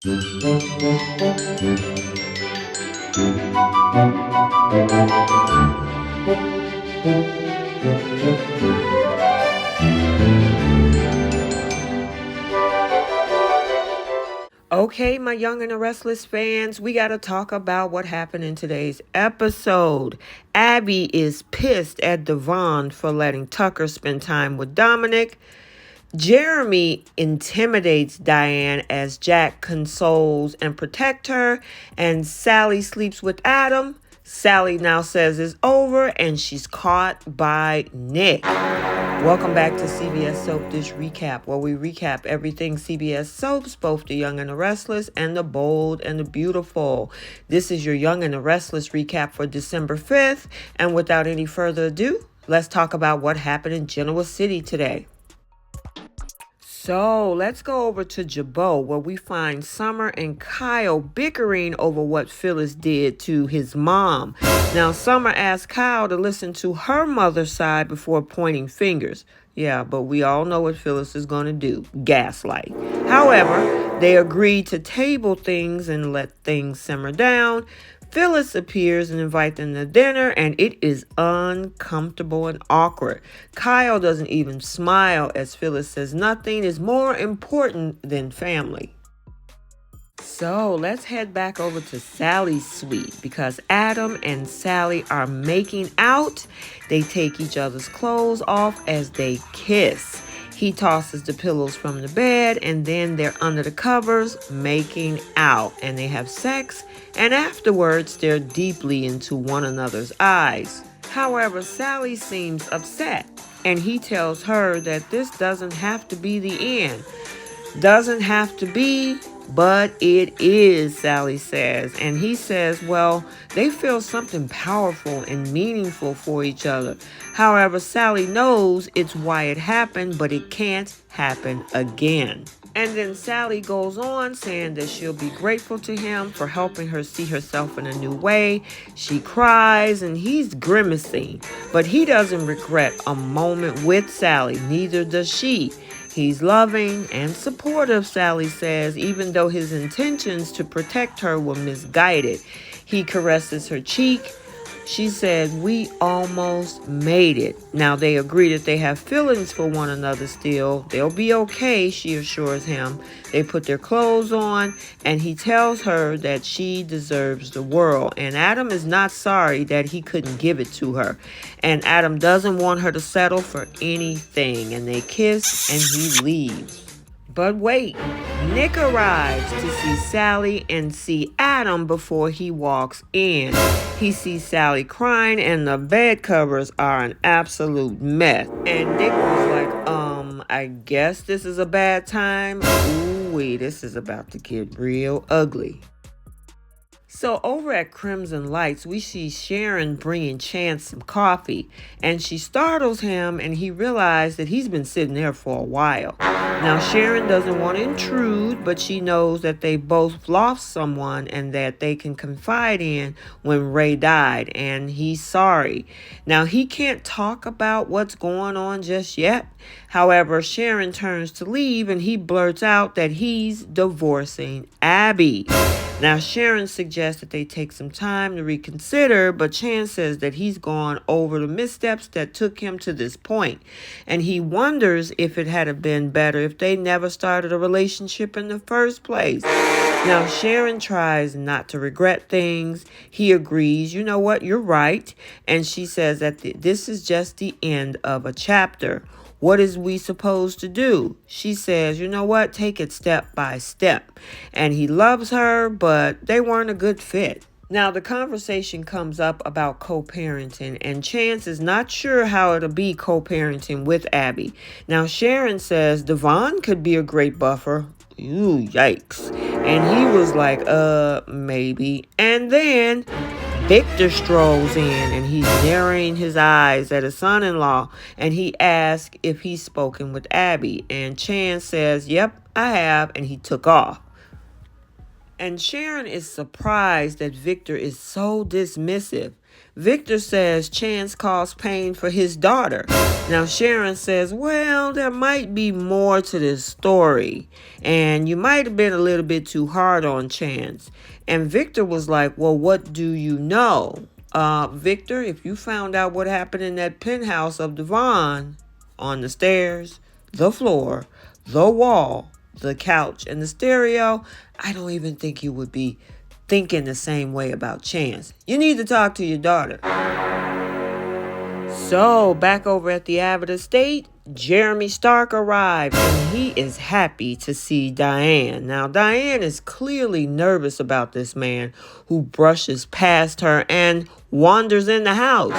Okay, my Young and the Restless fans, we got to talk about what happened in today's episode. Abby is pissed at Devon for letting Tucker spend time with Dominic. Jeremy intimidates Diane as Jack consoles and protects her, and Sally sleeps with Adam. Sally now says it's over, and she's caught by Nick. Welcome back to CBS Soap Dish Recap, where we recap everything CBS soaps, both the Young and the Restless and the Bold and the Beautiful. This is your Young and the Restless recap for December 5th, and without any further ado, let's talk about what happened in Genoa City today. So let's go over to Jabot, where we find Summer and Kyle bickering over what Phyllis did to his mom. Now, Summer asked Kyle to listen to her mother's side before pointing fingers. Yeah, but we all know what Phyllis is going to do, gaslight. However, they agreed to table things and let things simmer down. Phyllis appears and invites them to dinner, and it is uncomfortable and awkward. Kyle doesn't even smile as Phyllis says nothing is more important than family. So let's head back over to Sally's suite because Adam and Sally are making out. They take each other's clothes off as they kiss. He tosses the pillows from the bed, and then they're under the covers making out, and they have sex, and afterwards stare deeply into one another's eyes. However, Sally seems upset, and he tells her that this doesn't have to be the end. Doesn't have to be, but it is, Sally says. And he says, well, they feel something powerful and meaningful for each other. However, Sally knows it's why it happened, but it can't happen again. And then Sally goes on saying that she'll be grateful to him for helping her see herself in a new way. She cries and he's grimacing, but he doesn't regret a moment with Sally, neither does she. He's loving and supportive, Sally says, even though his intentions to protect her were misguided. He caresses her cheek. She said, we almost made it. Now they agree that they have feelings for one another still. They'll be okay, she assures him. They put their clothes on, and he tells her that she deserves the world. And Adam is not sorry that he couldn't give it to her. And Adam doesn't want her to settle for anything. And they kiss, and he leaves. But wait, Nick arrives to see Sally and see Adam before he walks in. He sees Sally crying and the bed covers are an absolute mess. And Nick was like, I guess this is a bad time. Ooh-wee, this is about to get real ugly. So over at Crimson Lights, we see Sharon bringing Chance some coffee, and she startles him, and he realizes that he's been sitting there for a while. Now, Sharon doesn't want to intrude, but she knows that they both lost someone and that they can confide in when Ray died, and he's sorry. Now, he can't talk about what's going on just yet. However, Sharon turns to leave, and he blurts out that he's divorcing Abby. Now, Sharon suggests that they take some time to reconsider, but Chance says that he's gone over the missteps that took him to this point, and he wonders if it had been better if they never started a relationship in the first place. Now, Sharon tries not to regret things. He agrees, you know what, you're right, and she says that this is just the end of a chapter. What is we supposed to do? She says, you know what? Take it step by step. And he loves her, but they weren't a good fit. Now, the conversation comes up about co-parenting, and Chance is not sure how it'll be co-parenting with Abby. Now, Sharon says Devon could be a great buffer. Ooh, yikes. And he was like, maybe. And then Victor strolls in, and he's narrowing his eyes at his son-in-law, and he asks if he's spoken with Abby. And Chance says, yep, I have, and he took off. And Sharon is surprised that Victor is so dismissive. Victor says Chance caused pain for his daughter. Now Sharon says, well, there might be more to this story, and you might have been a little bit too hard on Chance. And Victor was like, well, what do you know? Victor, if you found out what happened in that penthouse of Devon, on the stairs, the floor, the wall, the couch, and the stereo, I don't even think you would be thinking the same way about Chance. You need to talk to your daughter. So, back over at the Abbott estate, Jeremy Stark arrives and he is happy to see Diane. Now, Diane is clearly nervous about this man who brushes past her and wanders in the house.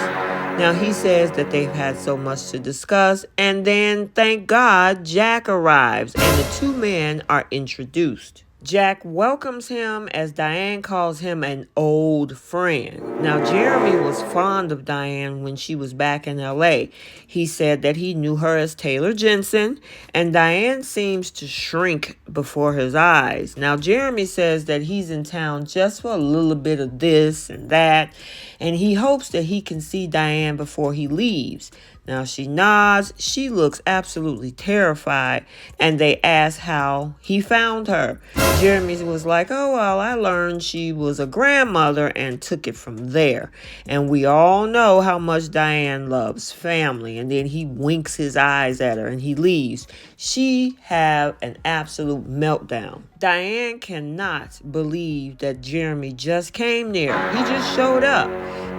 Now, he says that they've had so much to discuss, and then, thank God, Jack arrives and the two men are introduced. Jack welcomes him as Diane calls him an old friend. Now, Jeremy was fond of Diane when she was back in LA. He said that he knew her as Taylor Jensen, and Diane seems to shrink before his eyes. Now, Jeremy says that he's in town just for a little bit of this and that, and he hopes that he can see Diane before he leaves. Now, she nods. She looks absolutely terrified, and they ask how he found her. Jeremy was like, oh, well, I learned she was a grandmother and took it from there. And we all know how much Diane loves family. And then he winks his eyes at her and he leaves. She have an absolute meltdown. Diane cannot believe that Jeremy just came there. He just showed up.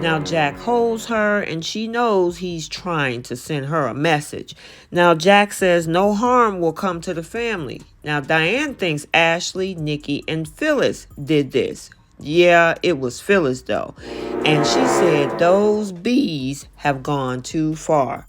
Now, Jack holds her, and she knows he's trying to send her a message. Now, Jack says no harm will come to the family. Now, Diane thinks Ashley, Nikki, and Phyllis did this. Yeah, it was Phyllis, though. And she said those bees have gone too far.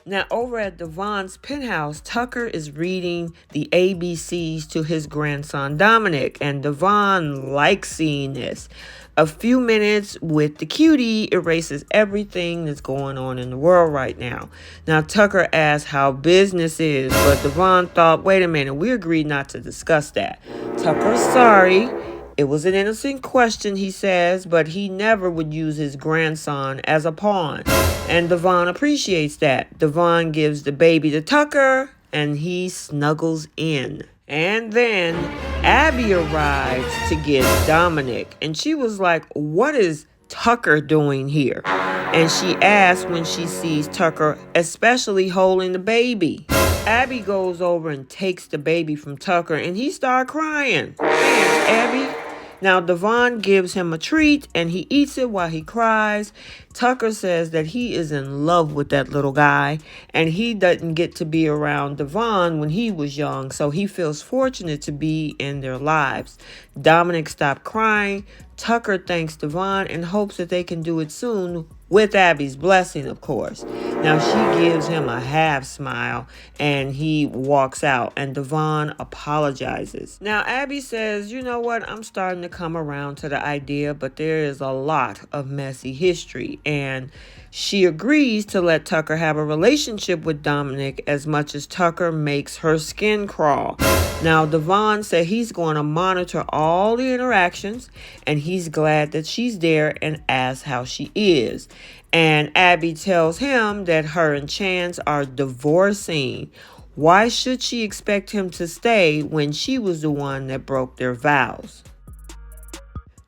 Now, over at Devon's penthouse, Tucker is reading the ABCs to his grandson, Dominic, and Devon likes seeing this. A few minutes with the cutie erases everything that's going on in the world right now. Now, Tucker asks how business is, but Devon thought, wait a minute, we agreed not to discuss that. Tucker's sorry. It was an innocent question, he says, but he never would use his grandson as a pawn. And Devon appreciates that. Devon gives the baby to Tucker, and he snuggles in. And then Abby arrives to get Dominic, and she was like, what is Tucker doing here? And she asks when she sees Tucker, especially holding the baby. Abby goes over and takes the baby from Tucker, and he starts crying. Man, Abby. Now, Devon gives him a treat, and he eats it while he cries. Tucker says that he is in love with that little guy, and he doesn't get to be around Devon when he was young, so he feels fortunate to be in their lives. Dominic stopped crying. Tucker thanks Devon and hopes that they can do it soon, with Abby's blessing, of course. Now, she gives him a half smile, and he walks out, and Devon apologizes. Now, Abby says, you know what, I'm starting to come around to the idea, but there is a lot of messy history, and she agrees to let Tucker have a relationship with Dominic as much as Tucker makes her skin crawl. Now, Devon said he's going to monitor all the interactions, and he's glad that she's there and asks how she is. And Abby tells him that her and Chance are divorcing. Why should she expect him to stay when she was the one that broke their vows?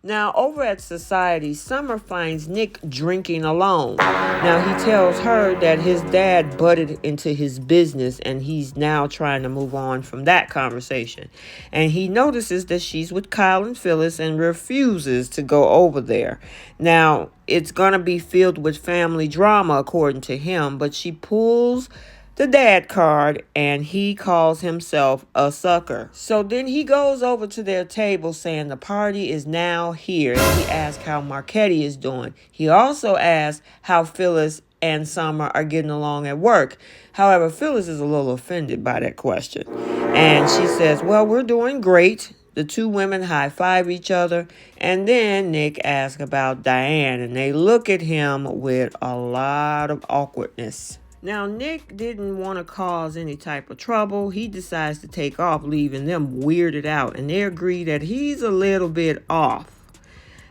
Now, over at Society, Summer finds Nick drinking alone. Now, he tells her that his dad butted into his business and he's now trying to move on from that conversation. And he notices that she's with Kyle and Phyllis and refuses to go over there. Now, it's going to be filled with family drama, according to him, but she pulls the dad card, and he calls himself a sucker. So then he goes over to their table saying the party is now here, and he asks how Marquetti is doing. He also asks how Phyllis and Summer are getting along at work. However, Phyllis is a little offended by that question. And she says, well, we're doing great. The two women high-five each other, and then Nick asks about Diane, and they look at him with a lot of awkwardness. Now, Nick didn't want to cause any type of trouble. He decides to take off, leaving them weirded out, and they agree that he's a little bit off.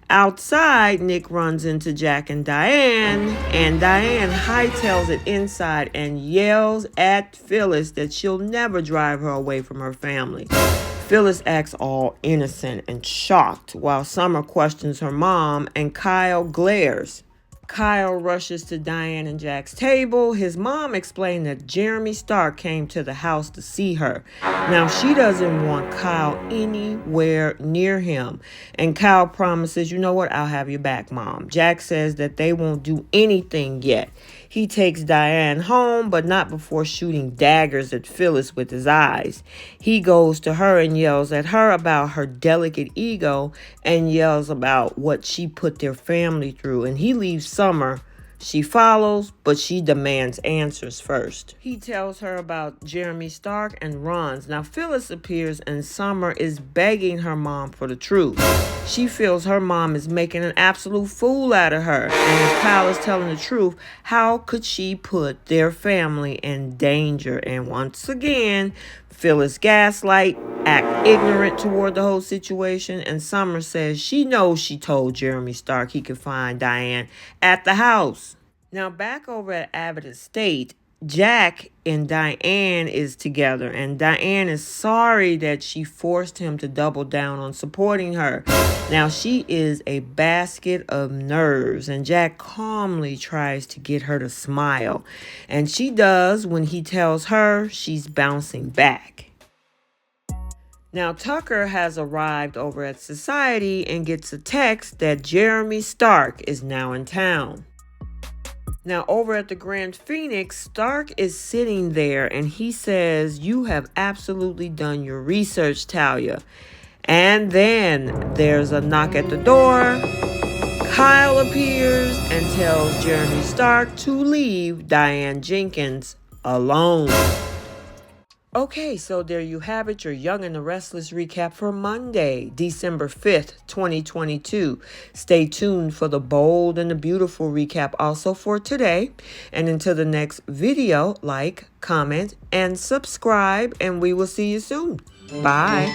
Outside, Nick runs into Jack and Diane hightails it inside and yells at Phyllis that she'll never drive her away from her family. Phyllis acts all innocent and shocked while Summer questions her mom and Kyle glares. Kyle rushes to Diane and Jack's table. His mom explained that Jeremy Stark came to the house to see her. Now, she doesn't want Kyle anywhere near him. And Kyle promises, you know what, I'll have your back, Mom. Jack says that they won't do anything yet. He takes Diane home, but not before shooting daggers at Phyllis with his eyes. He goes to her and yells at her about her delicate ego and yells about what she put their family through. And he leaves Summer. She follows, but she demands answers first. He tells her about Jeremy Stark and runs. Now, Phyllis appears and Summer is begging her mom for the truth. She feels her mom is making an absolute fool out of her. And if Kyle is telling the truth, how could she put their family in danger? And once again, Phyllis gaslight, act ignorant toward the whole situation, and Summer says she knows she told Jeremy Stark he could find Diane at the house. Now, back over at Abbott Estate, Jack and Diane is together, and Diane is sorry that she forced him to double down on supporting her. Now, she is a basket of nerves, and Jack calmly tries to get her to smile, and she does when he tells her she's bouncing back. Now, Tucker has arrived over at Society and gets a text that Jeremy Stark is now in town. Now, over at the Grand Phoenix, Stark is sitting there and he says, you have absolutely done your research, Talia. And then there's a knock at the door. Kyle appears and tells Jeremy Stark to leave Diane Jenkins alone. Okay, so there you have it, your Young and the Restless recap for Monday, December 5th, 2022. Stay tuned for the bold and the beautiful recap also for today. And until the next video, like, comment, and subscribe, and we will see you soon. Bye.